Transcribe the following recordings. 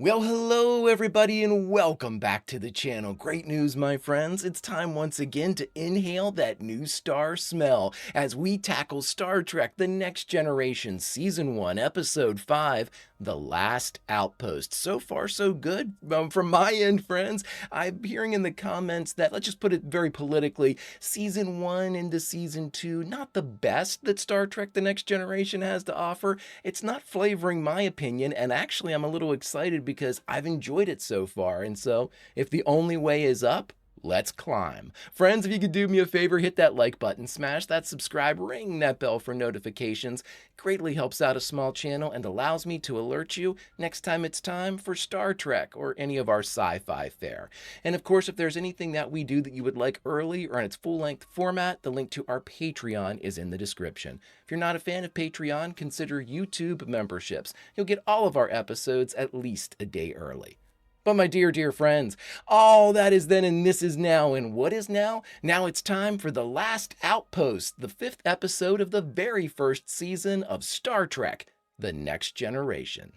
Well, hello everybody and welcome back to the channel. Great news, my friends. It's time once again to inhale that new star smell as we tackle Star Trek: The Next Generation Season 1, Episode 5, The Last Outpost. So far, so good from my end, friends. I'm hearing in the comments that, let's just put it very politically, Season 1 into Season 2, not the best that Star Trek: The Next Generation has to offer. It's not flavoring my opinion, and actually I'm a little excited because I've enjoyed it so far. And so if the only way is up, let's climb. Friends, if you could do me a favor, hit that like button, smash that subscribe, ring that bell for notifications. Greatly helps out a small channel and allows me to alert you next time it's time for Star Trek or any of our sci-fi fare. And of course, if there's anything that we do that you would like early or in its full-length format, the link to our Patreon is in the description. If you're not a fan of Patreon, consider YouTube memberships. You'll get all of our episodes at least a day early. But my dear, dear friends, all that is then and this is now. And what is now? Now it's time for The Last Outpost, the 5th episode of the very first season of Star Trek: The Next Generation.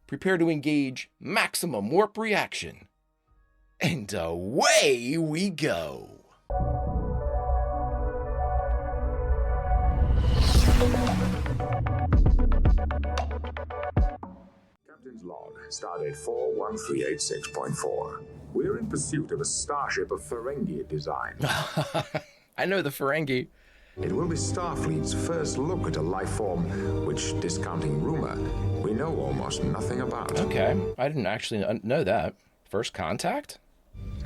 Prepare to engage maximum warp reaction. And away we go. Captain's log, stardate 41386.4. We're in pursuit of a starship of Ferengi design. I know the Ferengi. It will be Starfleet's first look at a life form which, discounting rumor, we know almost nothing about. Okay, I didn't actually know that. First contact?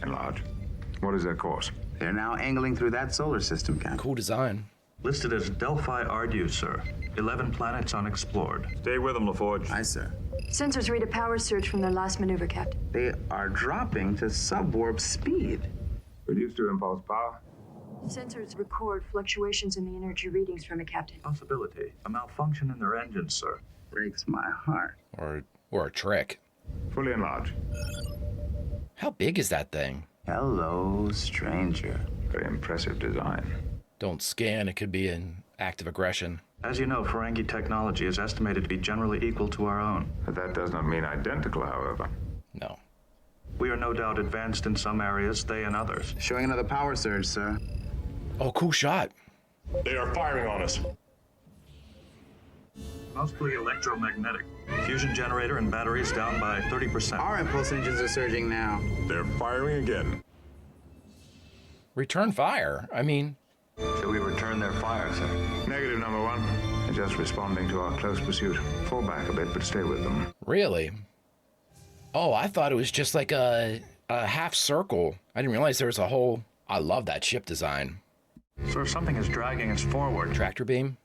Enlarge. What is their course? They're now angling through that solar system, Captain. Cool design. Listed as Delphi Ardu, sir. 11 planets unexplored. Stay with them, LaForge. Aye, sir. Sensors read a power surge from their last maneuver, Captain. They are dropping to subwarp speed. Reduced to impulse power. Sensors record fluctuations in the energy readings from it, Captain. Possibility. A malfunction in their engines, sir. Breaks my heart. Or a trick. Fully enlarged. How big is that thing? Hello, stranger. Very impressive design. Don't scan, it could be an act of aggression. As you know, Ferengi technology is estimated to be generally equal to our own. But that does not mean identical, however. No. We are no doubt advanced in some areas, they in others. Showing another power surge, sir. Oh, cool shot. They are firing on us. Mostly electromagnetic. Fusion generator and batteries down by 30%. Our impulse engines are surging now. They're firing again. Return fire. I mean, Shall we return their fire, sir? Negative, number one. They're just responding to our close pursuit. Fall back a bit, but stay with them. really? Oh, I thought it was just like a half circle. I didn't realize there was a whole... I love that ship design. Sir, something is dragging us forward. Tractor beam?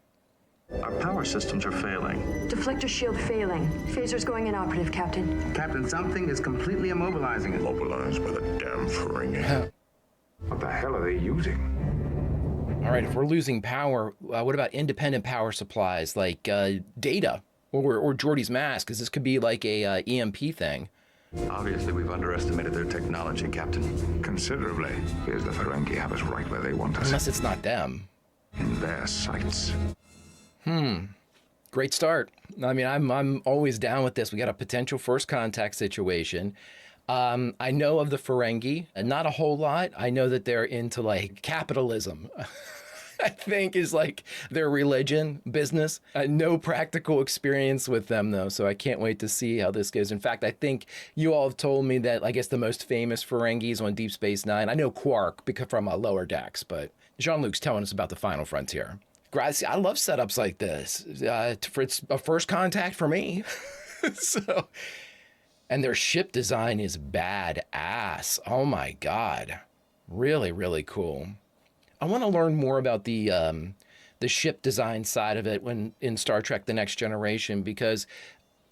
Our power systems are failing. Deflector shield failing. Phasers going inoperative, Captain. Captain, something is completely immobilizing it. Mobilized by the damn Ferengi. What the hell are they using? All right, if we're losing power, what about independent power supplies like data or Geordi's mask? Because this could be like a EMP thing. Obviously, we've underestimated their technology, Captain. Considerably. Here's the Ferengi have us right where they want us. Unless it's not them. In their sights. Great start. I mean, I'm always down with this. We got a potential first contact situation. I know of the Ferengi, and not a whole lot. I know that they're into like capitalism. I think is like their religion, business. No practical experience with them though, so I can't wait to see how this goes. In fact, I think you all have told me that I guess the most famous Ferengis on Deep Space Nine. I know Quark because from Lower Decks, but Jean-Luc's telling us about the Final Frontier. I love setups like this. It's a first contact for me. So, and their ship design is badass. Oh my God, really, really cool. I want to learn more about the ship design side of it when in Star Trek: The Next Generation, because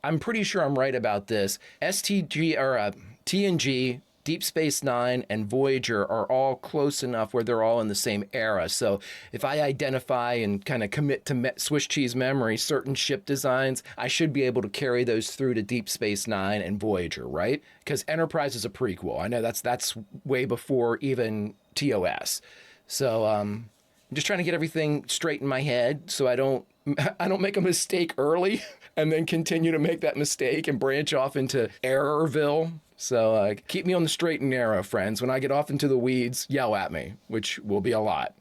I'm pretty sure I'm right about this. STG or TNG, Deep Space Nine, and Voyager are all close enough where they're all in the same era. So if I identify and kind of commit to Swiss cheese memory certain ship designs, I should be able to carry those through to Deep Space Nine and Voyager, right? Because Enterprise is a prequel. I know that's way before even TOS. So I'm just trying to get everything straight in my head so I don't make a mistake early and then continue to make that mistake and branch off into Errorville. So keep me on the straight and narrow, friends. When I get off into the weeds, yell at me, which will be a lot.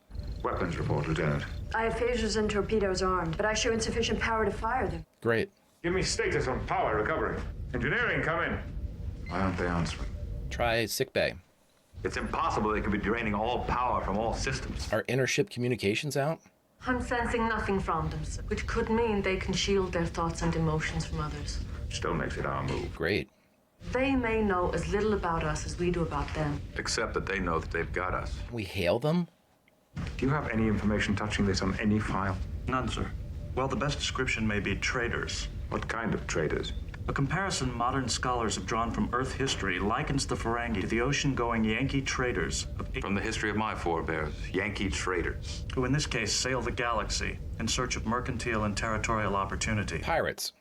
Weapons report, Lieutenant. I have phasers and torpedoes armed, but I show insufficient power to fire them. Great. Give me status on power recovery. Engineering, come in. Why aren't they answering? Try sickbay. It's impossible they could be draining all power from all systems. Are intership communications out? I'm sensing nothing from them, sir, which could mean they can shield their thoughts and emotions from others. Still makes it our move. Great. They may know as little about us as we do about them. Except that they know that they've got us. We hail them? Do you have any information touching this on any file? None, sir. Well, the best description may be traders. What kind of traders? A comparison modern scholars have drawn from Earth history likens the Ferengi to the ocean-going Yankee traders From the history of my forebears, Yankee traders. who in this case sail the galaxy in search of mercantile and territorial opportunity. Pirates.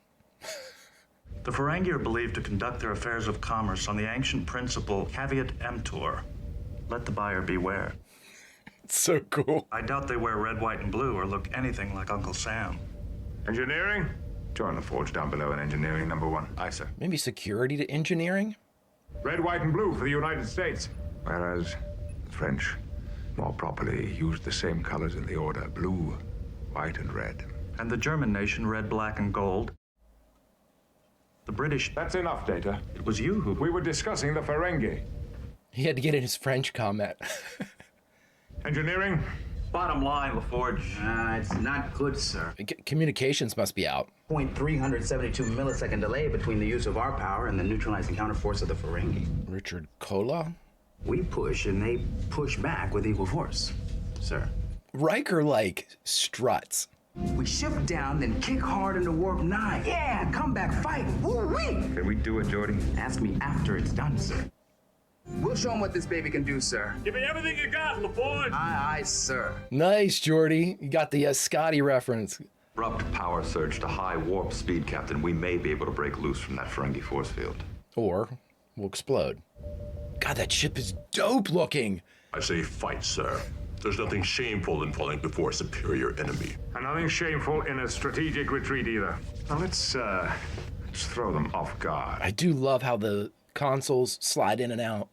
The Ferengi are believed to conduct their affairs of commerce on the ancient principle caveat emptor. Let the buyer beware. It's so cool. I doubt they wear red, white, and blue or look anything like Uncle Sam. Engineering? Join the forge down below in engineering number 1. Aye, sir. Maybe security to engineering? Red, white, and blue for the United States. Whereas the French, more properly, used the same colors in the order blue, white, and red. And the German nation red, black, and gold. The British, That's enough, Data. it was you who... We were discussing the Ferengi. He had to get in his French comment. Engineering? Bottom line, LaForge. It's not good, sir. Communications must be out. 0.372 millisecond delay between the use of our power and the neutralizing counterforce of the Ferengi. Richard Cola? We push and they push back with equal force, sir. Riker, struts. We shift down, then kick hard into warp 9. Yeah, come back fight. Woo-wee! Can we do it, Geordi? Ask me after it's done, sir. We'll show him what this baby can do, sir. Give me everything you got, LaForge! Aye, aye, sir. Nice, Jordy. You got the Scotty reference. Abrupt power surge to high warp speed, Captain. We may be able to break loose from that Ferengi force field. Or we'll explode. God, that ship is dope looking. I say fight, sir. There's nothing shameful in falling before a superior enemy. And nothing shameful in a strategic retreat either. Now let's throw them off guard. I do love how the consoles slide in and out.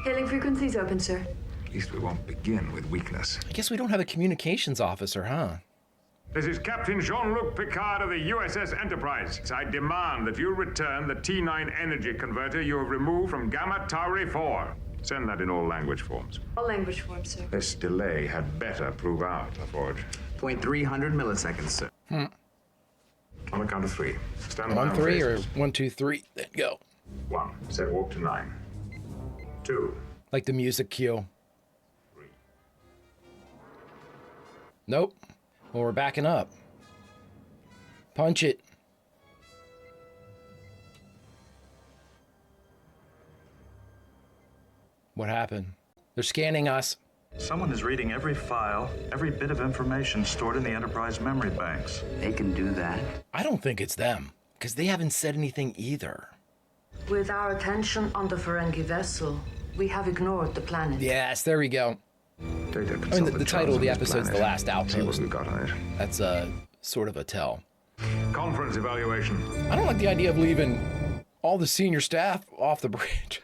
Hailing frequencies open, sir. At least we won't begin with weakness. I guess we don't have a communications officer, huh? This is Captain Jean-Luc Picard of the USS Enterprise. I demand that you return the T9 energy converter you have removed from Gamma Tauri 4. Send that in all language forms. All language forms, sir. This delay had better prove out, LaForge. 0.300 milliseconds, sir. On the count of 3. Stand by 1, on 3, or phasers. 1, 2, 3. Then go. 1. Set warp to 9. 2. Like the music cue. Nope. Well, we're backing up. Punch it. What happened? They're scanning us. Someone is reading every file, every bit of information stored in the Enterprise memory banks. They can do that. I don't think it's them, because they haven't said anything either. With our attention on the Ferengi vessel, we have ignored the planet. Yes, there we go. Data I mean, the title of the episode's The Last See what Outpost. we got on it. That's sort of a tell. Conference evaluation. I don't like the idea of leaving all the senior staff off the bridge.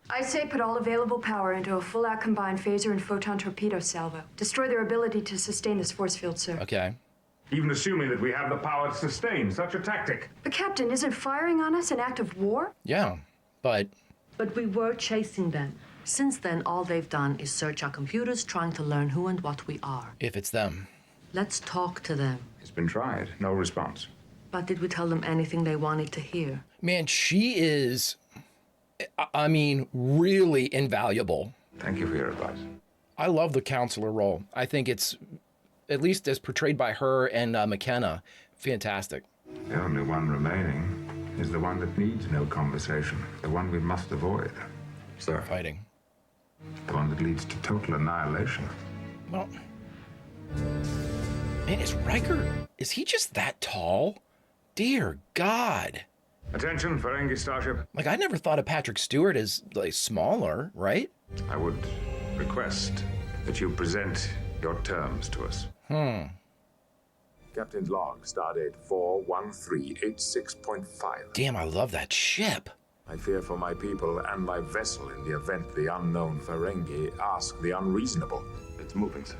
I say put all available power into a full-out combined phaser and photon torpedo salvo. Destroy their ability to sustain this force field, sir. Okay. Even assuming that we have the power to sustain such a tactic. But Captain, isn't firing on us an act of war? Yeah, but But we were chasing them. Since then, all they've done is search our computers, trying to learn who and what we are. if it's them. Let's talk to them. It's been tried. No response. But did we tell them anything they wanted to hear? Man, she is, I mean, really invaluable. Thank you for your advice. I love the counselor role. I think it's, at least as portrayed by her and McKenna, fantastic. The only one remaining is the one that needs no conversation. The one we must avoid. Sir. Fighting. The one that leads to total annihilation. Well, man, is Riker, is he just that tall? Dear God. Attention, Ferengi Starship. Like, I never thought of Patrick Stewart as, smaller, right? I would request that you present your terms to us. Captain's log, stardate 41386.5. Damn, I love that ship. I fear for my people and my vessel in the event the unknown Ferengi ask the unreasonable. It's moving, sir.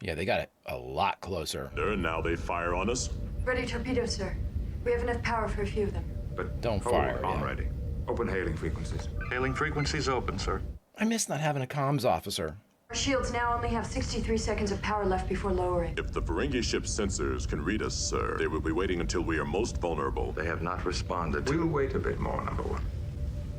Yeah, they got it a lot closer. And now they fire on us. Ready torpedoes, sir. We have enough power for a few of them. But Don't hold fire, on yeah. ready. Open hailing frequencies. Hailing frequencies open, sir. I miss not having a comms officer. Our shields now only have 63 seconds of power left before lowering. If the Ferengi ship's sensors can read us, sir, they will be waiting until we are most vulnerable. They have not responded. We'll wait a bit more, number one.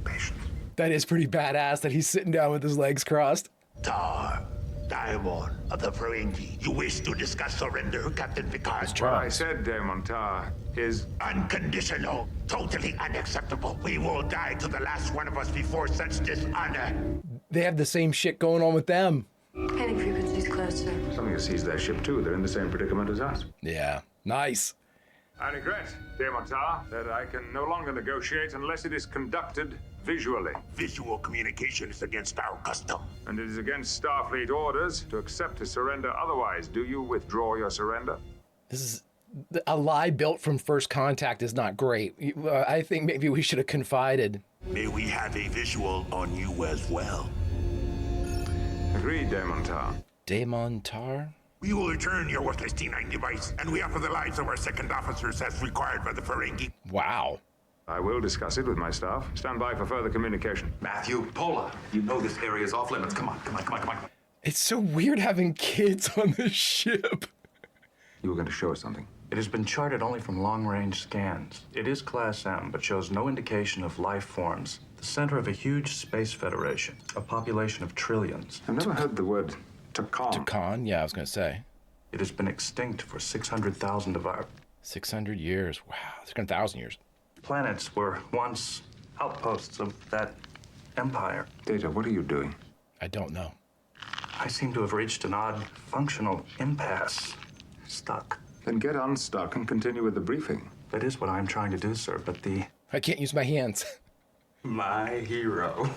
Patience. That is pretty badass that he's sitting down with his legs crossed. Tar, Diamond of the Ferengi. You wish to discuss surrender, Captain Picard? What I said, Damon Tar, is Unconditional, totally unacceptable. We will die to the last one of us before such dishonor. They have the same shit going on with them. Hailing frequencies closed, sir. something that sees their ship too. They're in the same predicament as us. Yeah, nice. I regret, dear Montar, that I can no longer negotiate unless it is conducted visually. Visual communication is against our custom. And it is against Starfleet orders to accept his surrender otherwise. Do you withdraw your surrender? This is a lie built from first contact is not great. I think maybe we should have confided. May we have a visual on you as well. Agreed, Demontar. Demontar? We will return your worthless T9 device, and we offer the lives of our second officers as required by the Ferengi. Wow. I will discuss it with my staff. Stand by for further communication. Matthew, Pola, you know this area is off limits. Come on, come on, come on, come on. It's so weird having kids on the ship. You were going to show us something. It has been charted only from long-range scans. It is Class M, but shows no indication of life forms. The center of a huge space federation, a population of trillions. I've never heard the word Takan. Takan? Yeah, I was going to say. It has been extinct for 600,000 of our 600 years. Wow, 600,000 years. planets were once outposts of that empire. Data, what are you doing? I don't know. I seem to have reached an odd functional impasse. Stuck. Then get unstuck and continue with the briefing. That is what I'm trying to do, sir, but the... I can't use my hands. My hero.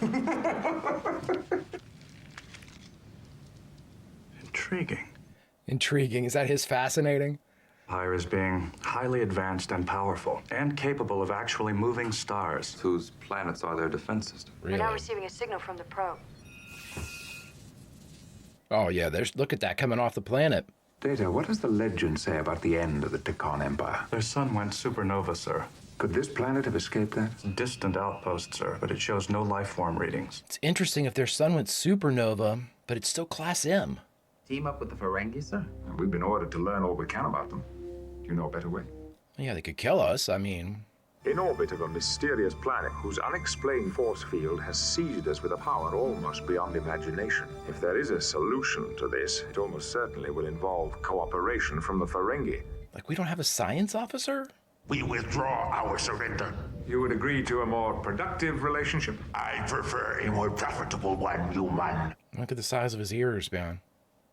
Intriguing. Intriguing. Is that his fascinating? Empire is being highly advanced and powerful, and capable of actually moving stars. Whose planets are their defense system? We're Really? now receiving a signal from the probe. Oh, yeah, there's, look at that coming off the planet. Data, what does the legend say about the end of the Takan Empire? Their sun went supernova, sir. Could this planet have escaped that? Distant outpost, sir, but it shows no life form readings. It's interesting if their sun went supernova, but it's still Class M. Team up with the Ferengi, sir? We've been ordered to learn all we can about them. Do you know a better way? Yeah, they could kill us. I mean, In orbit of a mysterious planet whose unexplained force field has seized us with a power almost beyond imagination. If there is a solution to this, it almost certainly will involve cooperation from the Ferengi. like we don't have a science officer? We withdraw our surrender. You would agree to a more productive relationship? I prefer a more profitable one, human. Look at the size of his ears, man.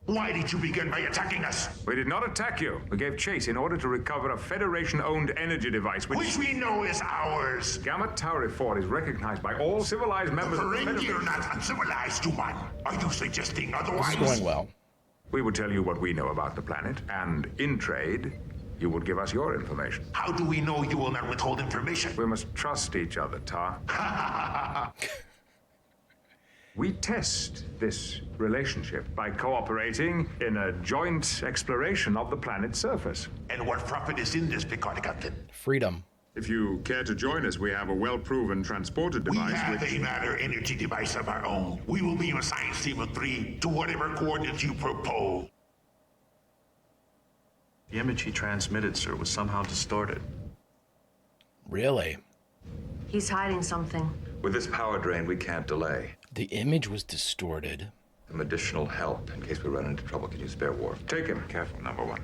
Why did you begin by attacking us? We did not attack you. We gave chase in order to recover a Federation-owned energy device, Which we know is ours. Gamma Tauri 4 is recognized by all civilized The members of the Ferengi are Federation. not uncivilized, human. Are you suggesting This otherwise? is going well. We would tell you what we know about the planet, and in trade, you would give us your information. How do we know you will not withhold information? We must trust each other, Tar. We test this relationship by cooperating in a joint exploration of the planet's surface. And what profit is in this, Picard, Captain? Freedom. If you care to join us, we have a well-proven transporter We device have which... a matter energy device of our own. We will be your science team of 3 to whatever coordinates you propose. The image he transmitted, sir, was somehow distorted. Really? He's hiding something. With this power drain, we can't delay. The image was distorted. Some additional help in case we run into trouble. Can you spare Worf? Take him. Careful, number one.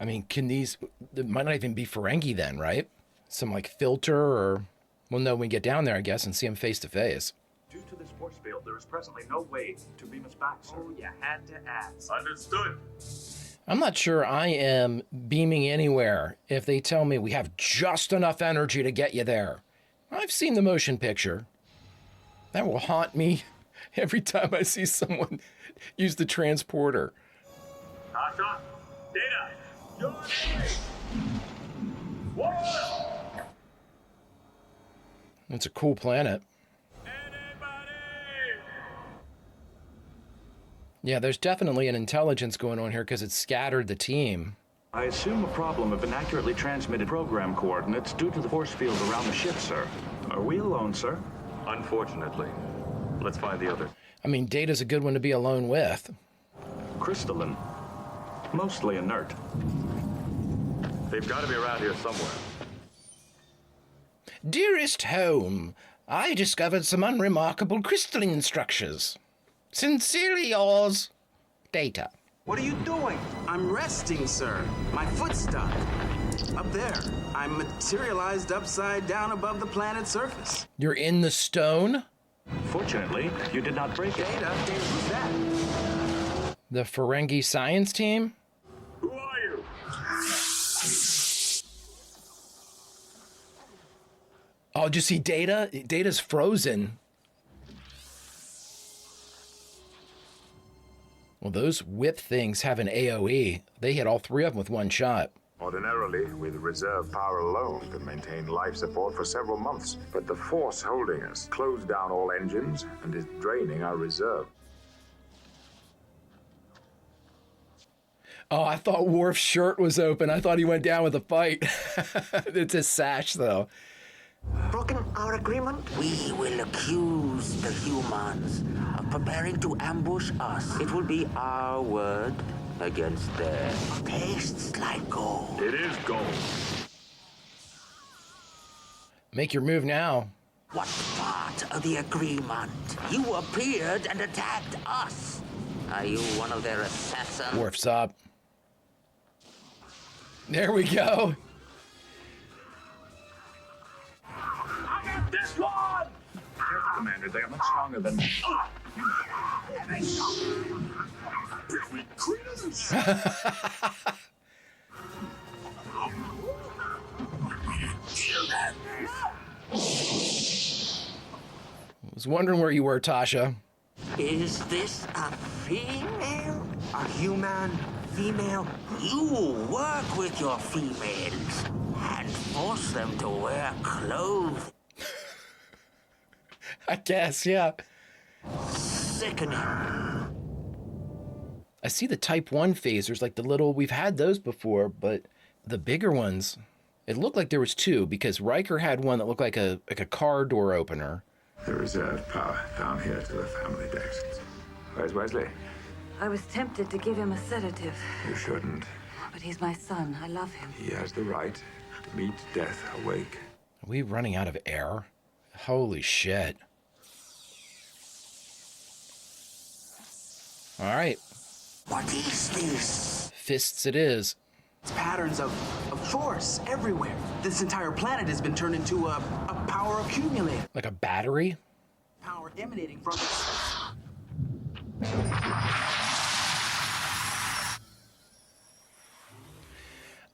I mean, can these... It might not even be Ferengi then, right? Some, like, filter or... We'll know when we get down there, I guess, and see him face to face. Due to this force field, there is presently no way to beam us back, sir. You had to ask. Understood. I'm not sure I am beaming anywhere if they tell me we have just enough energy to get you there. I've seen the motion picture. That will haunt me every time I see someone use the transporter. Tasha, Data, your name. What? It's a cool planet. Yeah, there's definitely an intelligence going on here because it scattered the team. I assume a problem of inaccurately transmitted program coordinates due to the force field around the ship, sir. Are we alone, sir? Unfortunately. Let's find the others. I mean, Data's a good one to be alone with. Crystalline. Mostly inert. They've got to be around here somewhere. Dearest home, I discovered some unremarkable crystalline structures. Sincerely yours, Data. What are you doing? I'm resting, sir. My foot's stuck. Up there. I'm materialized upside down above the planet's surface. You're in the stone? Fortunately, you did not break it. Data? Who's that? The Ferengi science team? Who are you? Oh, did you see Data? Data's frozen. Well, those whip things have an AoE. They hit all three of them with one shot. Ordinarily, with reserve power alone, could maintain life support for several months. But the force holding us closed down all engines and is draining our reserve. Oh, I thought Worf's shirt was open. I thought he went down with a fight. It's his sash, though. Broken our agreement? We will accuse the humans of preparing to ambush us. It will be our word against theirs. Tastes like gold. It is gold. Make your move now. What part of the agreement? You appeared and attacked us. Are you one of their assassins? Worf's up. There we go. I got this one! Careful, Commander. They are much stronger than... I was wondering where you were, Tasha. Is this a female? A human? Female? You work with your females and force them to wear clothes. I guess, yeah. Sickening. I see the Type 1 phasers, like the little... We've had those before, but the bigger ones... It looked like there was two, because Riker had one that looked like a car door opener. The reserve power down here to the family decks. Where's Wesley? I was tempted to give him a sedative, You shouldn't. but he's my son. I love him. He has the right to meet death awake. Are we running out of air? Holy shit. All right. What is this? Fists it is. It's patterns of force everywhere. This entire planet has been turned into a power accumulator. Like a battery? Power emanating from it.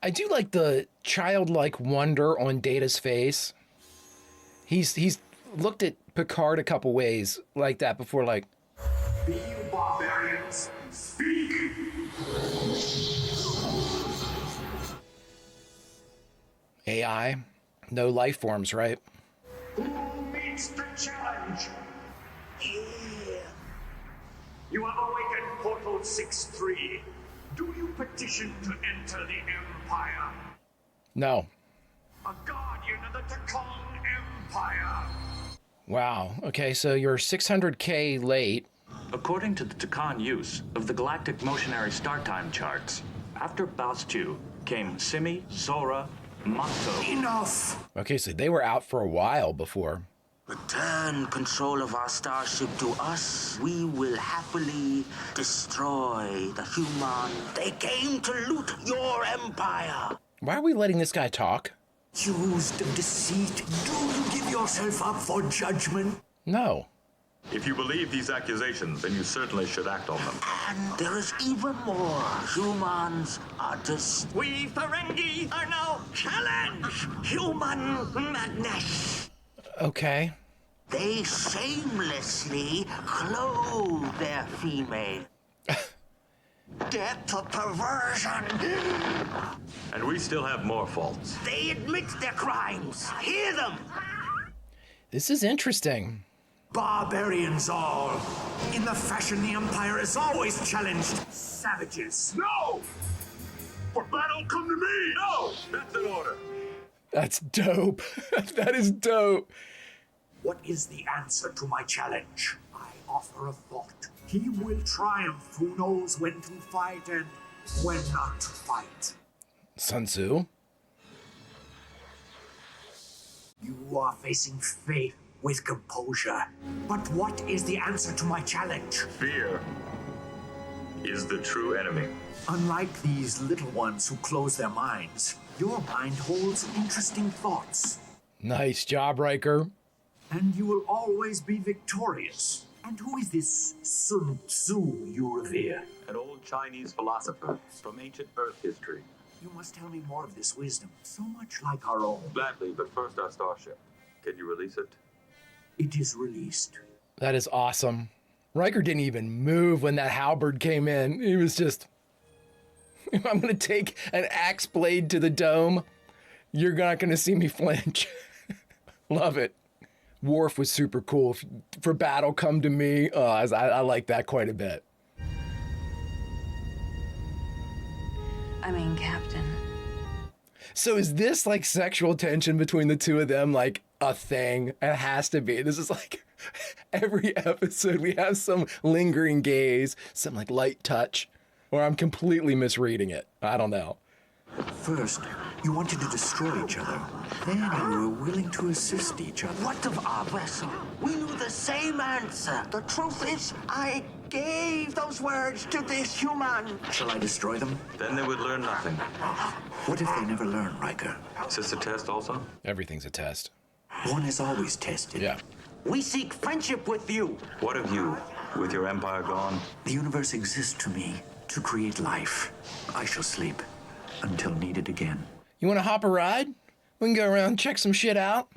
I do like the childlike wonder on Data's face. He's looked at Picard a couple ways like that before, like... Be you barbarians, speak! AI? No life forms, right? Who meets the challenge? Here. You have awakened Portal 6-3. Do you petition to enter the Empire? No. A guardian of the Tekong Empire. Wow. Okay, so you're 600K late. According to the Tekon use of the galactic motionary start time charts, after Bastu came Simi, Zora, Monto. Enough! Okay, so they were out for a while before. Return control of our starship to us. We will happily destroy the human. They came to loot your empire. Why are we letting this guy talk? Accused of deceit, do you give yourself up for judgment? No. If you believe these accusations, then you certainly should act on them. And there is even more. Humans are We Ferengi are now challenged! Human madness! Okay. They shamelessly clothe their female. Death of perversion. And we still have more faults. They admit their crimes. Hear them. This is interesting. Barbarians all. In the fashion the Empire is always challenged. Savages. No! For battle, come to me! No! That's an order. That's dope. That is dope. What is the answer to my challenge? I offer a thought. He will triumph who knows when to fight and when not to fight. Sun Tzu. You are facing fate with composure. But what is the answer to my challenge? Fear is the true enemy. Unlike these little ones who close their minds, your mind holds interesting thoughts. Nice job, Riker. And you will always be victorious. And who is this Sun Tzu you revere? An old Chinese philosopher from ancient Earth history. You must tell me more of this wisdom, so much like our own. Gladly, but first our starship. Can you release it? It is released. That is awesome. Riker didn't even move when that halberd came in. He was just, I'm going to take an axe blade to the dome. You're not going to see me flinch. Love it. Worf was super cool. For battle, come to me. I like that quite a bit. I mean, Captain. So is this like sexual tension between the two of them like a thing? It has to be. This is like every episode we have some lingering gaze, some like light touch, or I'm completely misreading it. I don't know. First, you wanted to destroy each other. Then you were willing to assist each other. What of our vessel? We knew the same answer. The truth is, I gave those words to this human. Shall I destroy them? Then they would learn nothing. What if they never learn, Riker? Is this a test also? Everything's a test. One is always tested. Yeah. We seek friendship with you. What of you, with your empire gone? The universe exists to me to create life. I shall sleep until needed again. You want to hop a ride? We can go around and check some shit out.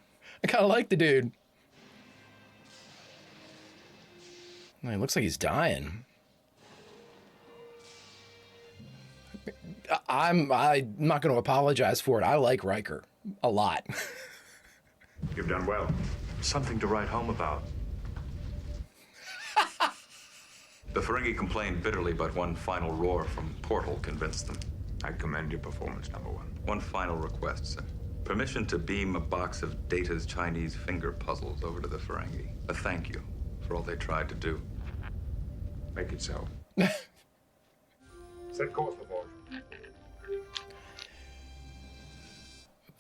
I kind of like the dude. Oh, he looks like he's dying. I'm not going to apologize for it. I like Riker a lot. You've done well. Something to write home about. The Ferengi complained bitterly, but one final roar from Portal convinced them. I commend your performance, number one. One final request, sir. Permission to beam a box of Data's Chinese finger puzzles over to the Ferengi. A thank you for all they tried to do. Make it so. Set course for forward.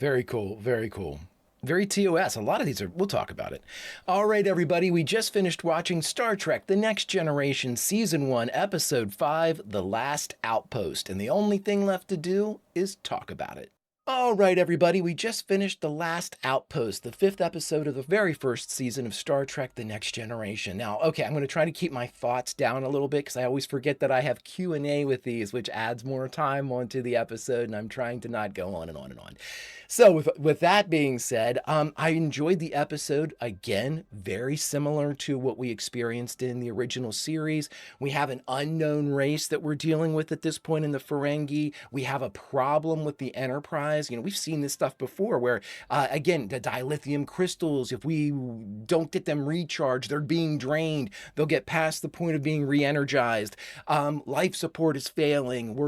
Very cool. Very cool. Very TOS. A lot of these are, we'll talk about it. All right, everybody, we just finished watching Star Trek The Next Generation Season 1, Episode 5, The Last Outpost. And the only thing left to do is talk about it. All right, everybody, we just finished The Last Outpost, the 5th episode of the very first season of Star Trek The Next Generation. Now, okay, I'm going to try to keep my thoughts down a little bit because I always forget that I have Q&A with these, which adds more time onto the episode, and I'm trying to not go on and on and on. So with that being said, I enjoyed the episode. Again, very similar to what we experienced in the original series. We have an unknown race that we're dealing with at this point in the Ferengi. We have a problem with the Enterprise. You know, we've seen this stuff before where, again, the dilithium crystals, if we don't get them recharged, they're being drained. They'll get past the point of being re-energized. Life support is failing.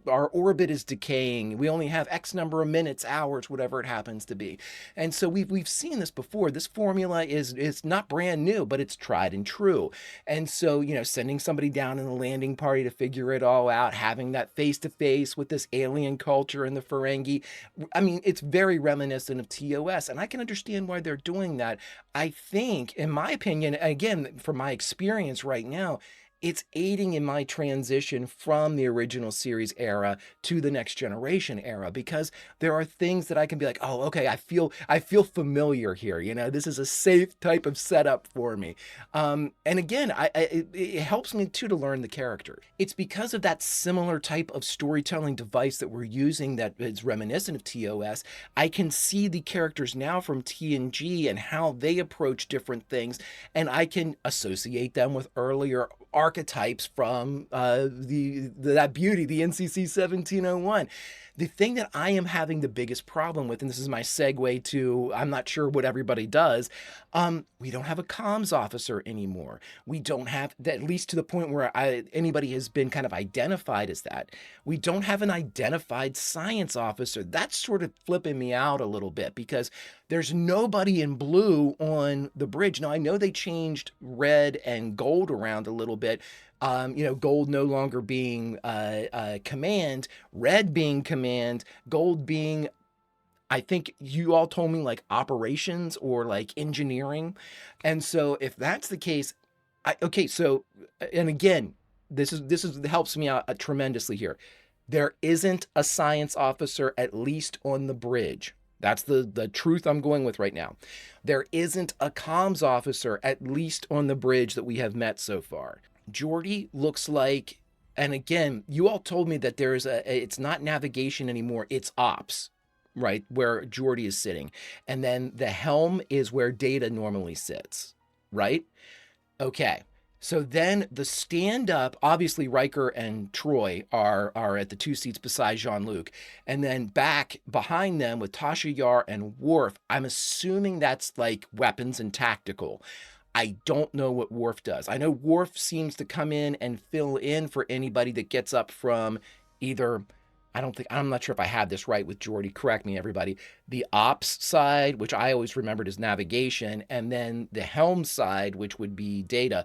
Our orbit is decaying. We only have X number of minutes, hours, whatever it happens to be. And so we've seen this before. This formula is not brand new, but it's tried and true. And so, you know, sending somebody down in the landing party to figure it all out, having that face-to-face with this alien culture and the Ferengi, I mean, it's very reminiscent of TOS, and I can understand why they're doing that. I think, in my opinion, again, from my experience right now, it's aiding in my transition from the original series era to the Next Generation era, because there are things that I can be like, oh, okay, I feel familiar here. You know, this is a safe type of setup for me. And again, it helps me too to learn the character. It's because of that similar type of storytelling device that we're using that is reminiscent of TOS. I can see the characters now from TNG and how they approach different things, and I can associate them with earlier arcs archetypes from that beauty, the NCC 1701. The thing that I am having the biggest problem with, and this is my segue to, I'm not sure what everybody does, we don't have a comms officer anymore. We don't have, at least to the point where anybody has been kind of identified as that. We don't have an identified science officer. That's sort of flipping me out a little bit because there's nobody in blue on the bridge. Now, I know they changed red and gold around a little bit. Gold no longer being command, red being command, gold being, I think you all told me like operations or like engineering. And so if that's the case, and again, this helps me out tremendously here. There isn't a science officer, at least on the bridge. That's the truth I'm going with right now. There isn't a comms officer, at least on the bridge that we have met so far. Geordi looks like, and again, you all told me that it's not navigation anymore, it's ops, right? Where Geordi is sitting. And then the helm is where Data normally sits, right? Okay. So then the stand-up, obviously Riker and Troy are at the 2 seats beside Jean-Luc. And then back behind them with Tasha Yar and Worf, I'm assuming that's like weapons and tactical. I don't know what Worf does. I know Worf seems to come in and fill in for anybody that gets up from either, I'm not sure if I have this right with Geordi, correct me everybody, the ops side, which I always remembered as navigation, and then the helm side, which would be Data.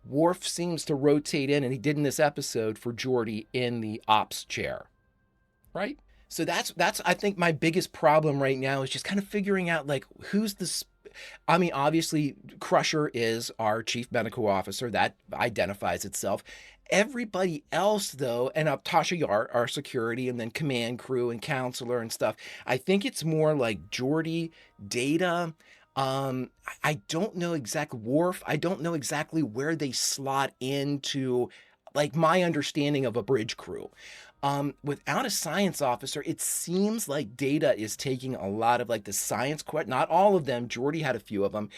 Worf seems to rotate in, and he did in this episode, for Geordi in the ops chair, right? So that's I think my biggest problem right now is just kind of figuring out like who's the, I mean, obviously Crusher is our chief medical officer, that identifies itself. Everybody else though, and Tasha Yar, our security, and then command crew and counselor and stuff, I think it's more like Geordi, Data. I don't know exact Worf. I don't know exactly where they slot into like my understanding of a bridge crew. Without a science officer, it seems like Data is taking a lot of like the science not all of them. Geordi had a few of them.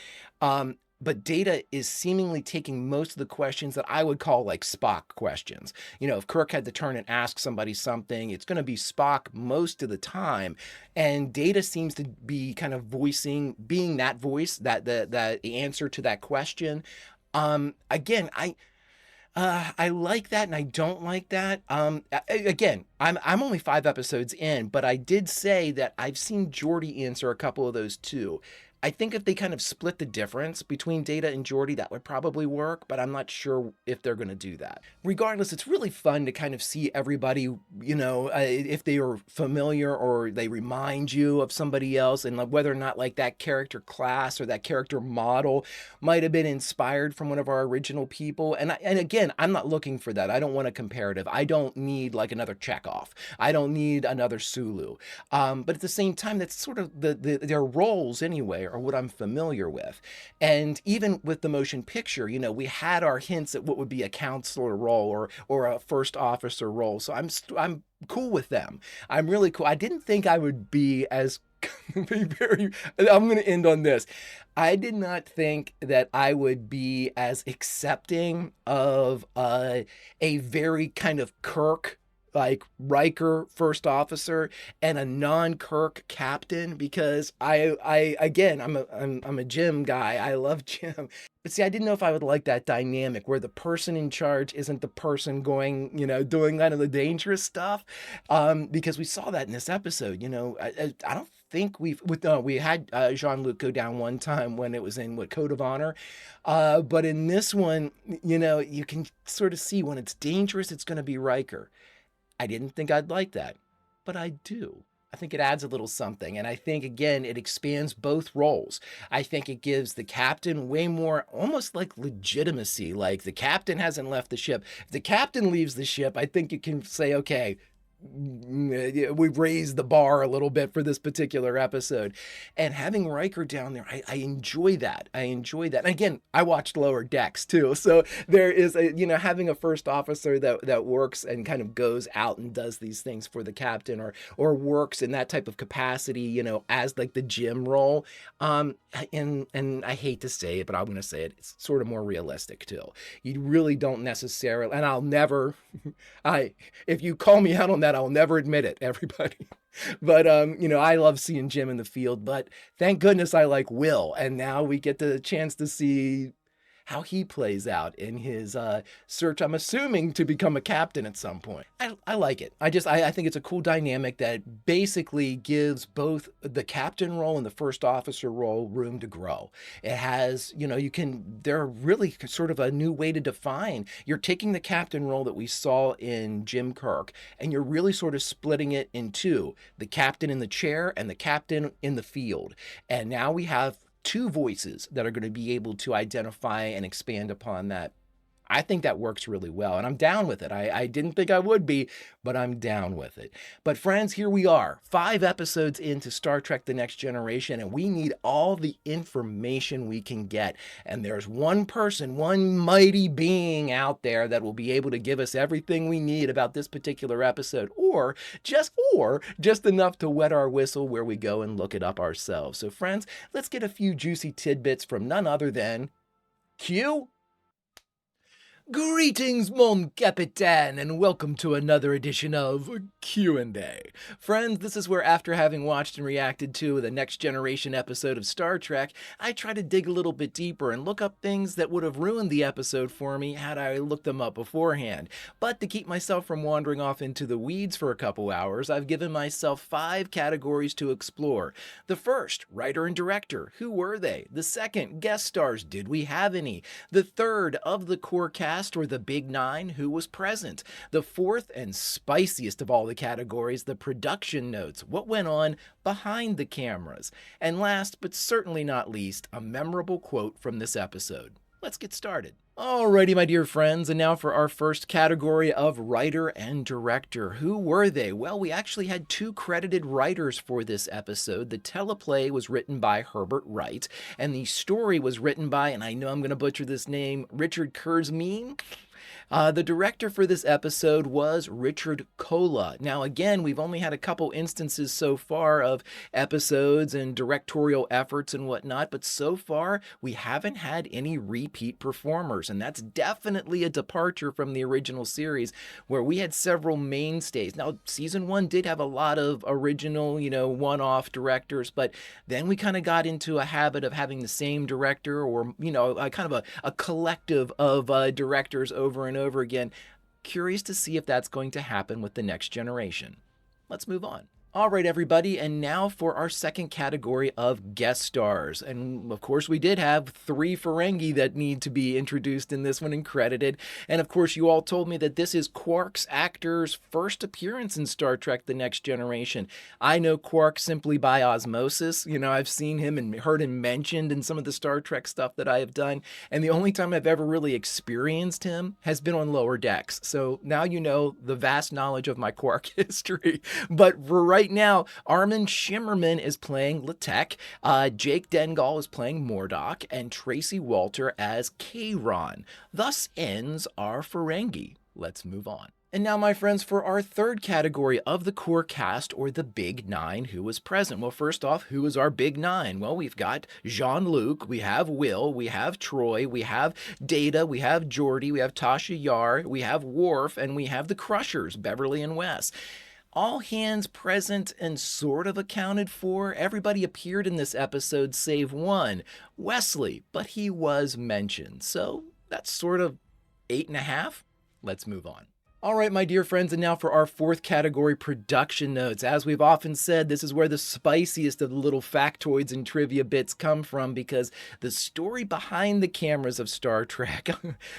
But Data is seemingly taking most of the questions that I would call like Spock questions. You know, if Kirk had to turn and ask somebody something, it's going to be Spock most of the time. And Data seems to be kind of being that voice, that the answer to that question. Again, I like that and I don't like that. Again, I'm only 5 episodes in, but I did say that I've seen Geordi answer a couple of those too. I think if they kind of split the difference between Data and Geordi, that would probably work, but I'm not sure if they're going to do that. Regardless, it's really fun to kind of see everybody, you know, if they are familiar or they remind you of somebody else, and like whether or not like that character class or that character model might have been inspired from one of our original people. And again, I'm not looking for that. I don't want a comparative. I don't need like another Chekhov. I don't need another Sulu. But at the same time, that's sort of their roles anyway, or what I'm familiar with. And even with the motion picture, you know, we had our hints at what would be a counselor role or a first officer role. So I'm cool with them. I'm really cool. I didn't think I would be as I'm going to end on this. I did not think that I would be as accepting of a very kind of Kirk, like Riker first officer and a non-Kirk captain, because I'm a Jim guy. I love Jim. But see, I didn't know if I would like that dynamic where the person in charge isn't the person going, you know, doing kind of the dangerous stuff. Because we saw that in this episode, you know, I don't think we had Jean-Luc go down one time when it was in Code of Honor. But in this one, you know, you can sort of see when it's dangerous, it's going to be Riker. I didn't think I'd like that, but I do. I think it adds a little something. And I think, again, it expands both roles. I think it gives the captain way more, almost like legitimacy. Like the captain hasn't left the ship. If the captain leaves the ship, I think you can say, okay, we've raised the bar a little bit for this particular episode. And having Riker down there, I enjoy that. I enjoy that. And again, I watched Lower Decks too. So there is having a first officer that works and kind of goes out and does these things for the captain or works in that type of capacity, as like the gym role. And I hate to say it, but I'm going to say it. It's sort of more realistic too. You really don't necessarily, and I'll never, if you call me out on that, I'll never admit it, everybody. But, I love seeing Jim in the field, but thank goodness I like Will. And now we get the chance to see how he plays out in his search, I'm assuming, to become a captain at some point. I like it. I think it's a cool dynamic that basically gives both the captain role and the first officer role room to grow. It has, they're really sort of a new way to define. You're taking the captain role that we saw in Jim Kirk, and you're really sort of splitting it in two, the captain in the chair and the captain in the field. And now we have two voices that are going to be able to identify and expand upon that. I think that works really well, and I'm down with it. I didn't think I would be, but I'm down with it. But friends, here we are, 5 episodes into Star Trek The Next Generation, and we need all the information we can get. And there's one person, one mighty being out there that will be able to give us everything we need about this particular episode, or just enough to wet our whistle where we go and look it up ourselves. So friends, let's get a few juicy tidbits from none other than Q. Greetings, mon capitaine, and welcome to another edition of Q&A. Friends, this is where, after having watched and reacted to the Next Generation episode of Star Trek, I try to dig a little bit deeper and look up things that would have ruined the episode for me had I looked them up beforehand. But to keep myself from wandering off into the weeds for a couple hours, I've given myself 5 categories to explore. The first, writer and director. Who were they? The second, guest stars. Did we have any? The third, of the core cast, or the Big Nine, who was present? The fourth and spiciest of all the categories, the production notes, what went on behind the cameras. And last but certainly not least, a memorable quote from this episode. Let's get started. Alrighty, my dear friends, and now for our first category of writer and director. Who were they? Well, we actually had 2 credited writers for this episode. The teleplay was written by Herbert Wright, and the story was written by, and I know I'm going to butcher this name, Richard Kurzmin. The director for this episode was Richard Kola. Now, again, we've only had a couple instances so far of episodes and directorial efforts and whatnot, but so far we haven't had any repeat performers, and that's definitely a departure from the original series where we had several mainstays. Now, season 1 did have a lot of original, one-off directors, but then we kind of got into a habit of having the same director or, kind of a collective of directors over and over again. Curious to see if that's going to happen with the Next Generation. Let's move on. All right, everybody, and now for our second category of guest stars. And of course, we did have 3 Ferengi that need to be introduced in this one and credited. And of course, you all told me that this is Quark's actor's first appearance in Star Trek The Next Generation. I know Quark simply by osmosis. I've seen him and heard him mentioned in some of the Star Trek stuff that I have done. And the only time I've ever really experienced him has been on Lower Decks. So now you know the vast knowledge of my Quark history. But for right now, Armin Shimmerman is playing Latek, Jake Dengal is playing Mordok, and Tracy Walter as Kayron. Thus ends our Ferengi. Let's move on. And now, my friends, for our third category of the core cast, or the Big Nine, who was present. Well, first off, who is our Big Nine? Well, we've got Jean-Luc, we have Will, we have Troy, we have Data, we have Geordi, we have Tasha Yar, we have Worf, and we have the Crushers, Beverly and Wes. All hands present and sort of accounted for. Everybody appeared in this episode save one, Wesley, but he was mentioned. So that's sort of 8.5. Let's move on. All right, my dear friends, and now for our fourth category, production notes. As we've often said, this is where the spiciest of the little factoids and trivia bits come from, because the story behind the cameras of Star Trek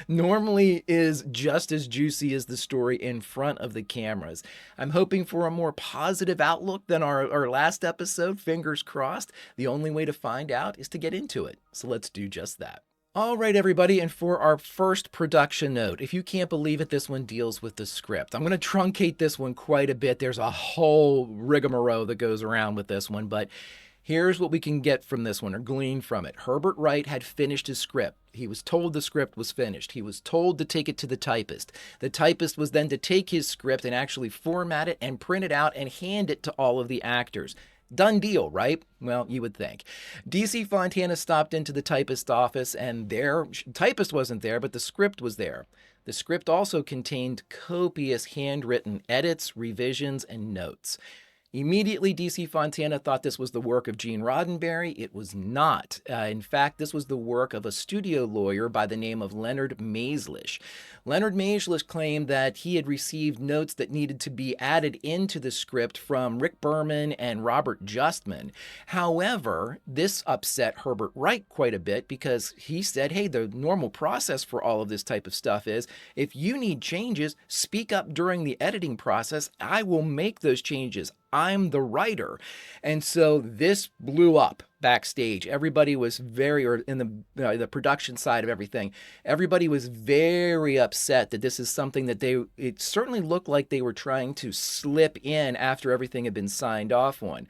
normally is just as juicy as the story in front of the cameras. I'm hoping for a more positive outlook than our last episode, fingers crossed. The only way to find out is to get into it, so let's do just that. All right, everybody, and for our first production note, if you can't believe it, this one deals with the script. I'm going to truncate this one quite a bit. There's a whole rigmarole that goes around with this one, but here's what we can get from this one or glean from it. Herbert Wright had finished his script. He was told the script was finished. He was told to take it to the typist. The typist was then to take his script and actually format it and print it out and hand it to all of the actors. Done deal, right? Well, you would think. DC Fontana stopped into the typist's office, and their typist wasn't there, but the script was there. The script also contained copious handwritten edits, revisions, and notes. Immediately, DC Fontana thought this was the work of Gene Roddenberry. It was not. In fact, this was the work of a studio lawyer by the name of Leonard Maizlish. Leonard Maizlish claimed that he had received notes that needed to be added into the script from Rick Berman and Robert Justman. However, this upset Herbert Wright quite a bit because he said, hey, the normal process for all of this type of stuff is if you need changes, speak up during the editing process. I will make those changes. I'm the writer. And so this blew up backstage. Everybody was or in the production side of everything, everybody was very upset that this is something that it certainly looked like they were trying to slip in after everything had been signed off on.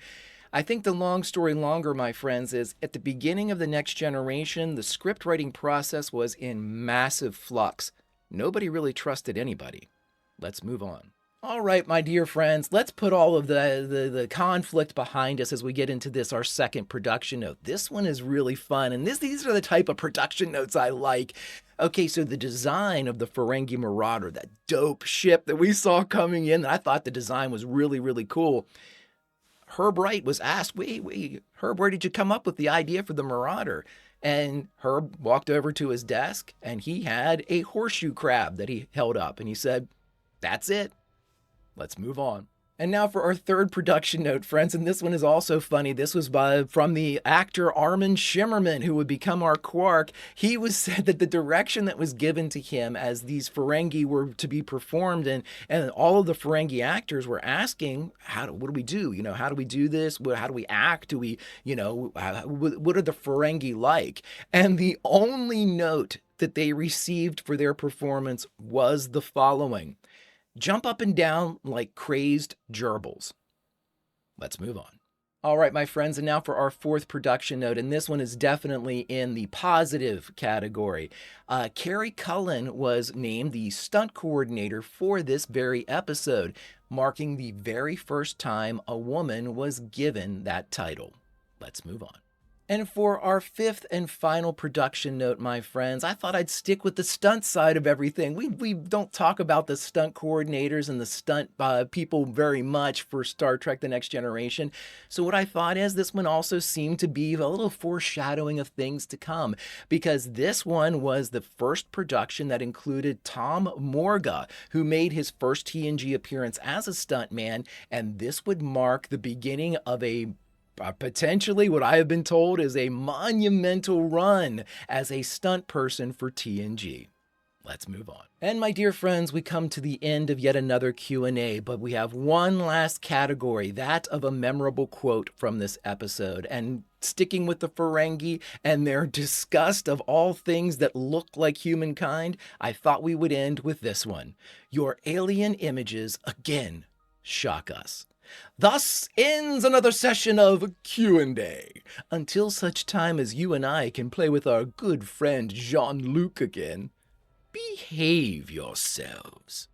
I think the long story longer, my friends, is at the beginning of The Next Generation, the script writing process was in massive flux. Nobody really trusted anybody. Let's move on. All right, my dear friends, let's put all of the conflict behind us as we get into this, our second production note. This one is really fun, and these are the type of production notes I like. Okay, so the design of the Ferengi Marauder, that dope ship that we saw coming in, I thought the design was really, really cool. Herb Wright was asked, wait, Herb, where did you come up with the idea for the Marauder? And Herb walked over to his desk, and he had a horseshoe crab that he held up, and he said, that's it. Let's move on. And now for our third production note, friends, and this one is also funny. This was from the actor Armin Shimmerman, who would become our Quark. He was said that the direction that was given to him as these Ferengi were to be performed, and all of the Ferengi actors were asking, what do we do? How do we do this? How do we act? Do we, what are the Ferengi like? And the only note that they received for their performance was the following: jump up and down like crazed gerbils. Let's move on. All right, my friends, and now for our fourth production note, and this one is definitely in the positive category. Carrie Cullen was named the stunt coordinator for this very episode, marking the very first time a woman was given that title. Let's move on. And for our fifth and final production note, my friends, I thought I'd stick with the stunt side of everything. We don't talk about the stunt coordinators and the stunt people very much for Star Trek The Next Generation. So what I thought is this one also seemed to be a little foreshadowing of things to come, because this one was the first production that included Tom Morga, who made his first TNG appearance as a stuntman, and this would mark the beginning of potentially what I have been told is a monumental run as a stunt person for TNG. Let's move on. And my dear friends, we come to the end of yet another Q&A, but we have one last category, that of a memorable quote from this episode. And sticking with the Ferengi and their disgust of all things that look like humankind, I thought we would end with this one: your alien images again shock us. Thus ends another session of Q&A. Until such time as you and I can play with our good friend Jean-Luc again, behave yourselves.